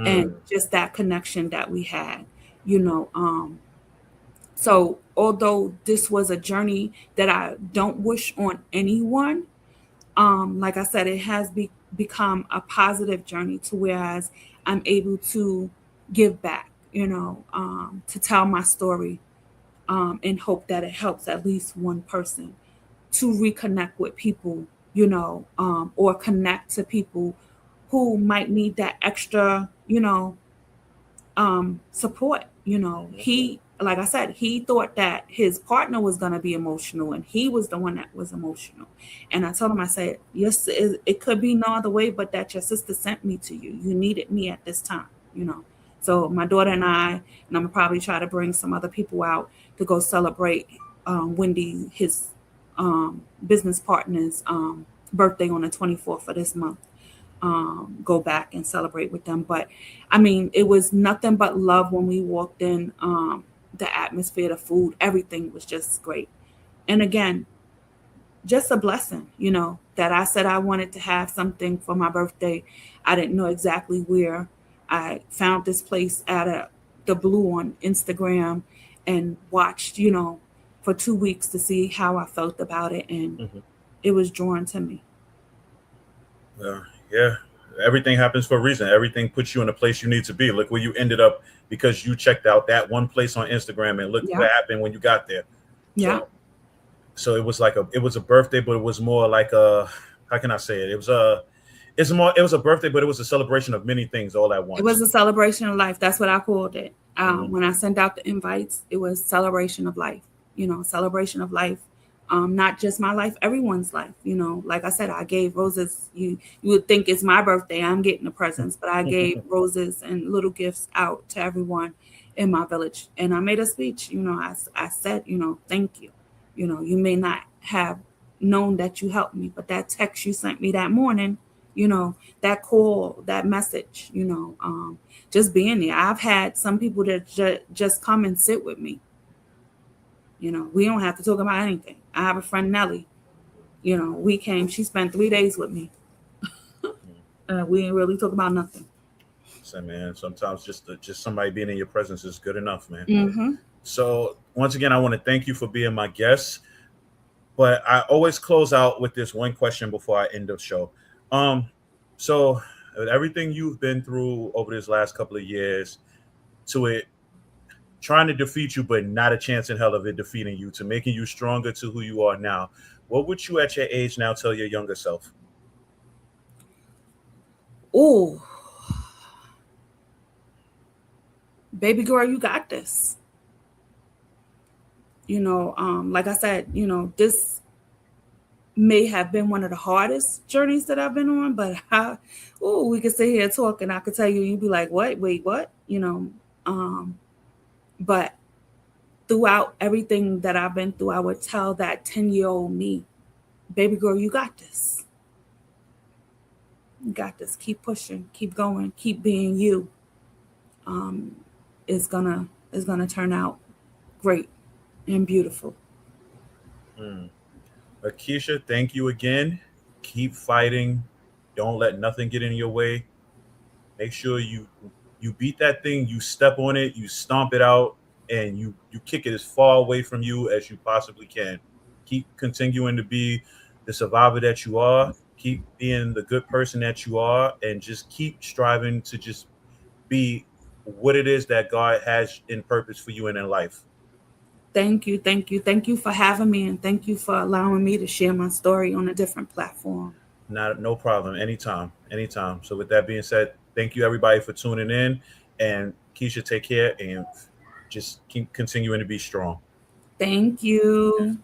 and just that connection that we had, you know. So although this was a journey that I don't wish on anyone, like I said, it has become a positive journey to whereas I'm able to give back, you know, to tell my story, and hope that it helps at least one person to reconnect with people, you know, or connect to people who might need that extra, you know, support. You know, he, like I said, he thought that his partner was going to be emotional and he was the one that was emotional. And I told him, I said, yes, it could be no other way, but that your sister sent me to you. You needed me at this time, you know. So my daughter and I'm gonna probably try to bring some other people out to go celebrate Wendy, his business partner's birthday on the 24th of this month. Go back and celebrate with them. But I mean, it was nothing but love when we walked in. The atmosphere, the food, everything was just great. And again, just a blessing, you know, that I said I wanted to have something for my birthday. I didn't know exactly where. I found this place at the Blue on Instagram and watched, you know, for 2 weeks to see how I felt about it. And it was drawn to me. Yeah, everything happens for a reason. Everything puts you in the place you need to be. Look where you ended up because you checked out that one place on Instagram, and look what happened when you got there. Yeah. So it was like it was a birthday, but it was more like how can I say it? It was a birthday, but it was a celebration of many things all at once. It was a celebration of life. That's what I called it. When I sent out the invites, it was celebration of life, you know, celebration of life. Not just my life, everyone's life. You know, like I said, I gave roses. You would think it's my birthday, I'm getting the presents, but I gave roses and little gifts out to everyone in my village. And I made a speech. You know, I said, you know, thank you. You know, you may not have known that you helped me, but that text you sent me that morning, you know, that call, that message, you know, just being there. I've had some people that just come and sit with me. You know, we don't have to talk about anything. I have a friend, Nellie. You know, she spent 3 days with me. We didn't really talk about nothing. So, man, sometimes just somebody being in your presence is good enough, man. So once again, I want to thank you for being my guest. But I always close out with this one question before I end the show. So with everything you've been through over this last couple of years, to it trying to defeat you, but not a chance in hell of it defeating you, to making you stronger to who you are now, what would you at your age now tell your younger self? Oh, baby girl, you got this. You know, like I said, you know, this may have been one of the hardest journeys that I've been on, but we could sit here and talk and I could tell you, you'd be like, what? Wait, what? You know, but throughout everything that I've been through, I would tell that 10-year-old me, baby girl, you got this. You got this. Keep pushing, keep going, keep being you. It's gonna turn out great and beautiful. Kisha, thank you again. Keep fighting. Don't let nothing get in your way. Make sure you beat that thing, you step on it, you stomp it out, and you kick it as far away from you as you possibly can. Keep continuing to be the survivor that you are. Keep being the good person that you are, and just keep striving to just be what it is that God has in purpose for you and in life. Thank you. Thank you. Thank you for having me, and thank you for allowing me to share my story on a different platform. No problem. Anytime. So with that being said, thank you everybody for tuning in, and Kisha, take care and just keep continuing to be strong. Thank you.